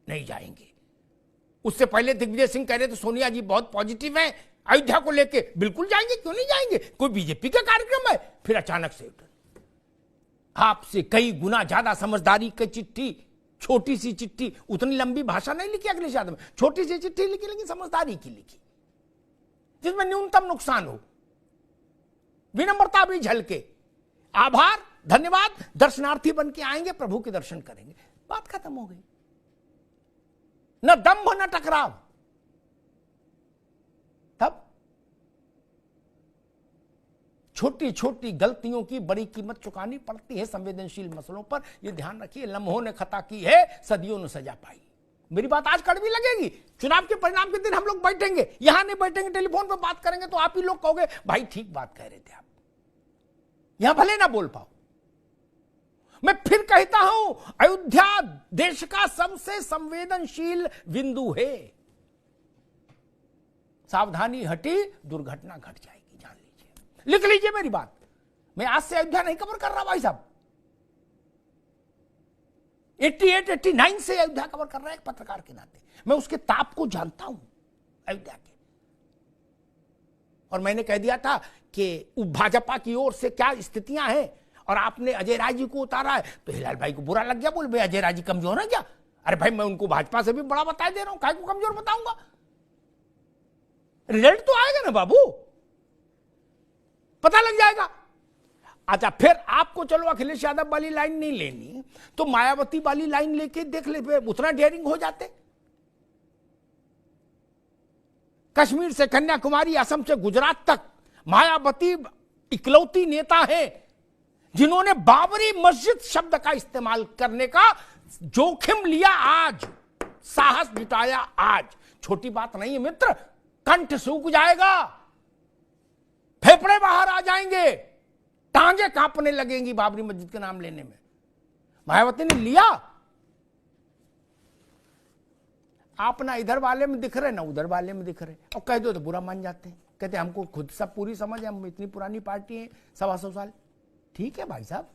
नहीं जाएंगे। उससे पहले दिग्विजय सिंह कह रहे थे सोनिया जी बहुत पॉजिटिव हैं अयोध्या को लेके, बिल्कुल जाएंगे, क्यों नहीं जाएंगे, कोई बीजेपी का कार्यक्रम है। फिर अचानक से आपसे कई गुना ज्यादा समझदारी की चिट्ठी, छोटी सी चिट्ठी, उतनी लंबी भाषा नहीं लिखी अखिलेश यादव, छोटी सी चिट्ठी लिखी लेकिन समझदारी की लिखी, जिसमें न्यूनतम नुकसान हो, विनम्रता भी झलके, आभार धन्यवाद, दर्शनार्थी बन के आएंगे, प्रभु के दर्शन करेंगे, बात खत्म हो गई। न दंभ न टकराव। तब छोटी छोटी गलतियों की बड़ी कीमत चुकानी पड़ती है संवेदनशील मसलों पर, यह ध्यान रखिए। लम्हों ने खता की है, सदियों ने सजा पाई। मेरी बात आज कड़वी लगेगी, चुनाव के परिणाम के दिन हम लोग बैठेंगे, यहां नहीं बैठेंगे, टेलीफोन पर बात करेंगे तो आप ही लोग कहोगे भाई ठीक बात कह रहे थे आप, यहां भले ना बोल पाओ। मैं फिर कहता हूं, अयोध्या देश का सबसे संवेदनशील बिंदु है। सावधानी हटी, दुर्घटना घट जाएगी, जान लीजिए, लिख लीजिए मेरी बात। मैं आज से अयोध्या नहीं कवर कर रहा भाई साहब, 88, 89 से अयोध्या कवर कर रहा है एक पत्रकार के नाते। मैं उसके ताप को जानता हूं अयोध्या के। और मैंने कह दिया था कि भाजपा की ओर से क्या स्थितियां हैं, और आपने अजय राय जी को उतारा है, तो हिलाल भाई को बुरा लग गया, बोल भाई अजय राय जी कमजोर है क्या? अरे भाई मैं उनको भाजपा से भी बड़ा बता दे रहा हूं, काय को कमजोर बताऊंगा? रिजल्ट तो आएगा ना बाबू, पता लग जाएगा। अच्छा, फिर आपको चलो अखिलेश यादव वाली लाइन नहीं लेनी तो मायावती वाली लाइन लेके देख ले, उतना डेयरिंग हो जाते। कश्मीर से कन्याकुमारी, असम से गुजरात तक मायावती इकलौती नेता है जिन्होंने बाबरी मस्जिद शब्द का इस्तेमाल करने का जोखिम लिया, आज साहस जुटाया। आज छोटी बात नहीं है मित्र, कंठ सूख जाएगा, फेफड़े बाहर आ जाएंगे, टांगे कांपने लगेंगी बाबरी मस्जिद के नाम लेने में। मायावती ने लिया, आप ना इधर वाले में दिख रहे ना उधर वाले में दिख रहे, और कह दो तो बुरा मान जाते हैं, कहते हमको खुद सब पूरी समझ है, हम इतनी पुरानी पार्टी है, 125 साल। ठीक है भाई साहब।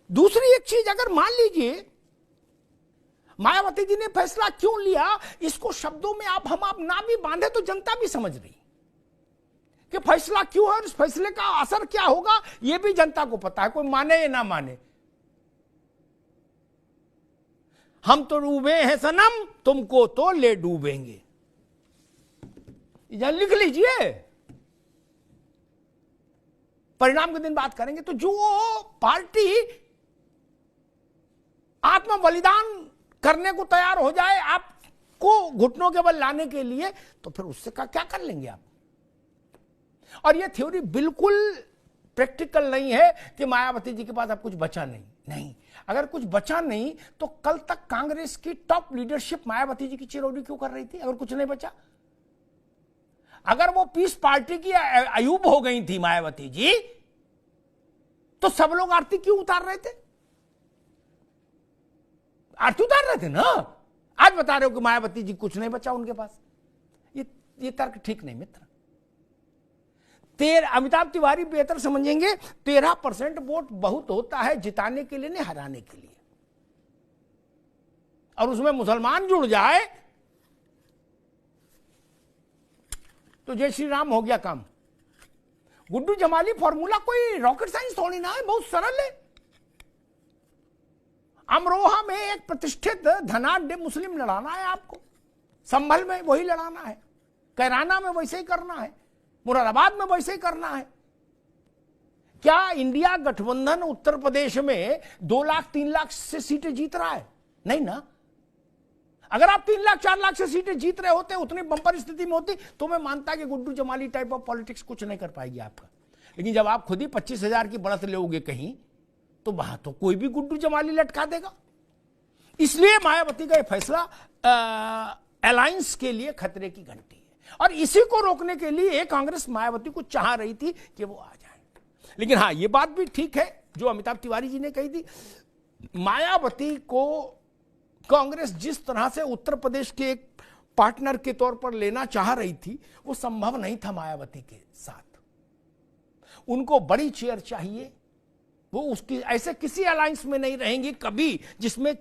दूसरी एक चीज, अगर मान लीजिए मायावती जी ने फैसला क्यों लिया, इसको शब्दों में आप ना भी बांधे तो जनता भी समझ रही कि फैसला क्यों है और इस फैसले का असर क्या होगा, यह भी जनता को पता है, कोई माने या ना माने। हम तो डूबे हैं सनम, तुमको तो ले डूबेंगे, यह लिख लीजिए। परिणाम के दिन बात करेंगे। तो जो पार्टी आत्म बलिदान करने को तैयार हो जाए आपको घुटनों के बल लाने के लिए, तो फिर उससे क्या कर लेंगे आप? और यह थ्योरी बिल्कुल प्रैक्टिकल नहीं है कि मायावती जी के पास अब कुछ बचा नहीं। अगर कुछ बचा नहीं तो कल तक कांग्रेस की टॉप लीडरशिप मायावती जी की चिरौरी क्यों कर रही थी? अगर कुछ नहीं बचा, अगर वो पीस पार्टी की अयूब हो गई थी मायावती जी, तो सब लोग आरती क्यों उतार रहे थे? आरती उतार रहे थे ना। आज बता रहे हो कि मायावती जी कुछ नहीं बचा उनके पास। ये तर्क ठीक नहीं मित्र। अमिताभ तिवारी बेहतर समझेंगे, 13% वोट बहुत होता है जिताने के लिए, नहीं हराने के लिए। और उसमें मुसलमान जुड़ जाए तो जय श्री राम हो गया काम। गुड्डू जमाली फॉर्मूला कोई रॉकेट साइंस थोड़ी ना है, बहुत सरल है। अमरोहा में एक प्रतिष्ठित धनाढ्य मुस्लिम लड़ाना है आपको, संभल में वही लड़ाना है, कैराना में वैसे ही करना है, मुरादाबाद में वैसे ही करना है। क्या इंडिया गठबंधन उत्तर प्रदेश में 2 लाख 3 लाख से सीटें जीत रहा है? नहीं ना। अगर आप 3 लाख 4 लाख से सीटें जीत रहे होते, उतनी बंपर स्थिति में होती, तो मैं मानता कि Guddu Jamali type of politics कुछ नहीं कर पाएगी आपका। लेकिन जब आप खुद ही 25,000 की बढ़त लोगे कहीं, तो वहां तो कोई भी गुड्डू जमाली लटका देगा। इसलिए मायावती का यह फैसला अलायंस के लिए खतरे की घंटी है, और इसी को रोकने के लिए कांग्रेस मायावती को चाह रही थी कि वो आ जाए। लेकिन हाँ, ये बात भी ठीक है जो अमिताभ तिवारी जी ने कही थी, मायावती को कांग्रेस जिस तरह से उत्तर प्रदेश के एक पार्टनर के तौर पर लेना चाह रही थी, वो संभव नहीं था मायावती के साथ। उनको बड़ी चेयर चाहिए, वो उसकी ऐसे किसी अलायंस में नहीं रहेंगी कभी जिसमें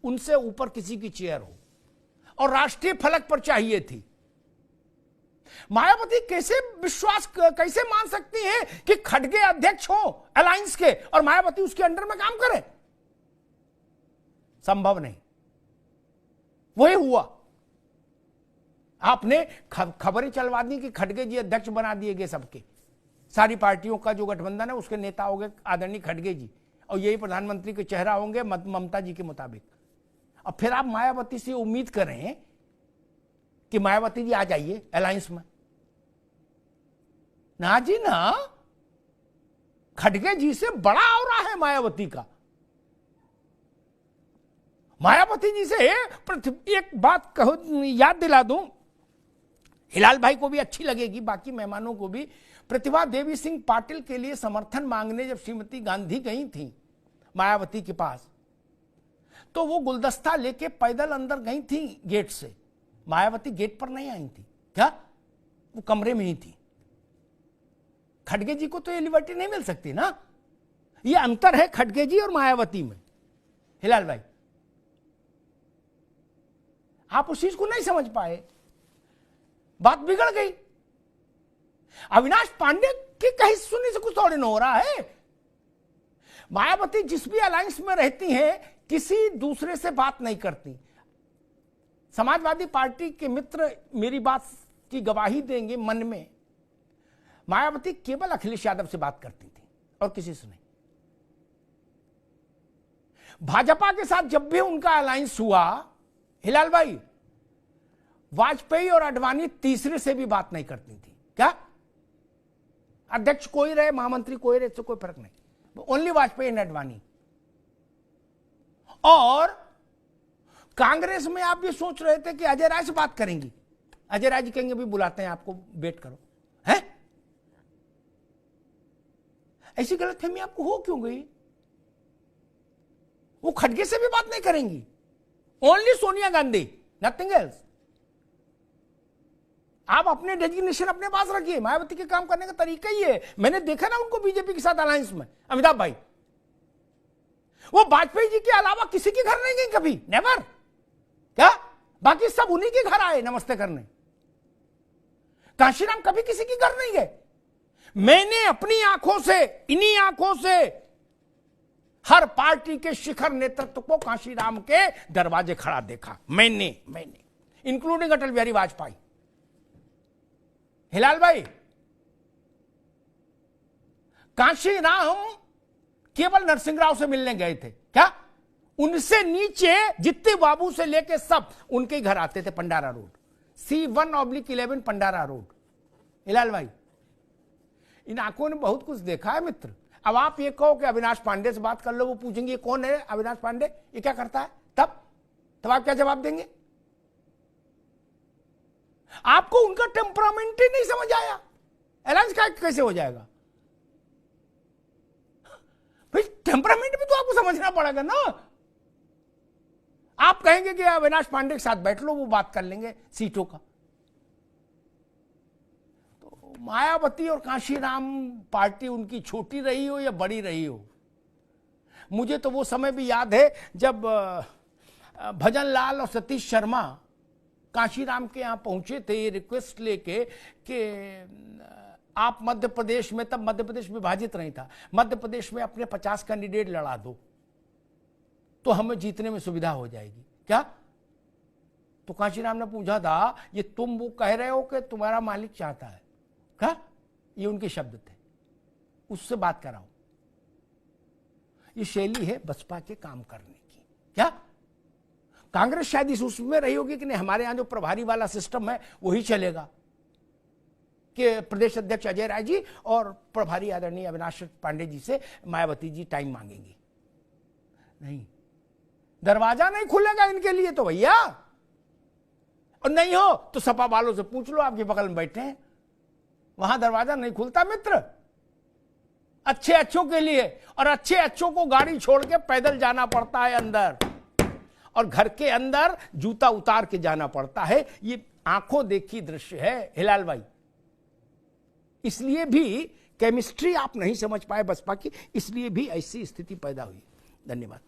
उनसे ऊपर किसी की चेयर हो, और राष्ट्रीय फलक पर चाहिए थी। मायावती कैसे मान सकती हैं कि खड़गे अध्यक्ष हो अलायंस के और मायावती उसके अंडर में काम करे? संभव नहीं। वही हुआ। आपने खबरें चलवा दी कि खड़गे जी अध्यक्ष बना दिए गए सबके, सारी पार्टियों का जो गठबंधन है उसके नेता हो गए आदरणीय खड़गे जी, और यही प्रधानमंत्री के चेहरा होंगे ममता जी के मुताबिक। अब फिर आप मायावती से उम्मीद करें कि मायावती जी आ जाइए अलायंस में? ना जी ना, खड़गे जी से बड़ा ऑरा है मायावती का। मायावती जी से एक बात कहो, याद दिला दूं, हिलाल भाई को भी अच्छी लगेगी, बाकी मेहमानों को भी। प्रतिभा देवी सिंह पाटिल के लिए समर्थन मांगने जब श्रीमती गांधी गई थी मायावती के पास, तो वो गुलदस्ता लेके पैदल अंदर गई थी गेट से। मायावती गेट पर नहीं आई थी, क्या वो कमरे में ही थी। खड़गे जी को तो ये लिबर्टी नहीं मिल सकती ना। ये अंतर है खड़गे जी और मायावती में। हिलाल भाई, आप उस चीज को नहीं समझ पाए, बात बिगड़ गई। अविनाश पांडे के कहीं सुनने से कुछ थोड़ी न हो रहा है। मायावती जिस भी अलायंस में रहती हैं किसी दूसरे से बात नहीं करती। समाजवादी पार्टी के मित्र मेरी बात की गवाही देंगे, मन में मायावती केवल अखिलेश यादव से बात करती थी और किसी से नहीं। भाजपा के साथ जब भी उनका अलायंस हुआ, हिलाल भाई, वाजपेयी और आडवाणी तीसरे से भी बात नहीं करती थी। क्या अध्यक्ष कोई रहे, महामंत्री कोई रहे, इससे कोई फर्क नहीं, ओनली वाजपेयी एंड आडवाणी। और कांग्रेस में आप भी सोच रहे थे कि अजय राय से बात करेंगी। अजय राय जी कहेंगे भी बुलाते हैं आपको, वेट करो। है ऐसी गलतफहमी आपको हो क्यों गई? वो खड़गे से भी बात नहीं करेंगी, only Sonia Gandhi, nothing else. आप अपने डेजिग्नेशन अपने पास रखिए। मायावती के काम करने का तरीका ही है। मैंने देखा ना उनको बीजेपी के साथ अलायंस में। अमिताभ भाई, वो वाजपेयी जी के अलावा किसी के घर नहीं गई कभी, नेवर। क्या बाकी सब उन्हीं के घर आए नमस्ते करने। कांशीराम कभी किसी के घर नहीं गए। मैंने अपनी आंखों से, इन्हीं आंखों से हर पार्टी के शिखर नेतृत्व को कांशीराम के दरवाजे खड़ा देखा। मैंने इंक्लूडिंग अटल बिहारी वाजपेयी। हिलाल भाई, कांशीराम केवल नरसिंह राव से मिलने गए थे क्या? उनसे नीचे जितने बाबू से लेके सब उनके घर आते थे। Pandara road, C1/11 Pandara road. Hilal भाई, इन आंखों ने बहुत कुछ देखा है मित्र। अब आप ये कहो कि अविनाश पांडे से बात कर लो, वो पूछेंगे कौन है अविनाश पांडे, ये क्या करता है, तब आप क्या जवाब देंगे? आपको उनका टेम्परामेंट ही नहीं समझ आया। अलायंस का कैसे हो जाएगा भाई? टेम्परामेंट भी तो आपको समझना पड़ेगा ना। आप कहेंगे कि अविनाश पांडे के साथ बैठ लो, वो बात कर लेंगे सीटों का। तो मायावती और कांशीराम पार्टी उनकी छोटी रही हो या बड़ी रही हो, मुझे तो वो समय भी याद है जब भजन लाल और सतीश शर्मा कांशीराम के यहां पहुंचे थे रिक्वेस्ट लेके कि आप मध्य प्रदेश में, तब मध्य प्रदेश विभाजित नहीं था, मध्य प्रदेश में अपने 50 कैंडिडेट लड़ा दो तो हमें जीतने में सुविधा हो जाएगी। क्या? तो कांशीराम ने पूछा था, ये तुम वो कह रहे हो कि तुम्हारा मालिक चाहता है क्या? ये उनके शब्द थे। उससे बात कराओ। ये शैली है बसपा के काम करने की। क्या कांग्रेस शायद इस उसमें रही होगी कि नहीं, हमारे यहां जो प्रभारी वाला सिस्टम है वही चलेगा कि प्रदेश अध्यक्ष अजय राय जी और प्रभारी आदरणीय अविनाश पांडे जी से मायावती जी टाइम मांगेंगी। नहीं, दरवाजा नहीं खुलेगा इनके लिए तो भैया। और नहीं हो तो सपा वालों से पूछ लो, आपके बगल में बैठे हैं, वहां दरवाजा नहीं खुलता मित्र। अच्छे अच्छों के लिए, और अच्छे अच्छों को गाड़ी छोड़ के पैदल जाना पड़ता है अंदर, और घर के अंदर जूता उतार के जाना पड़ता है। ये आंखों देखी दृश्य है हिलाल भाई। इसलिए भी केमिस्ट्री आप नहीं समझ पाए बसपा की, इसलिए भी ऐसी स्थिति पैदा हुई। धन्यवाद।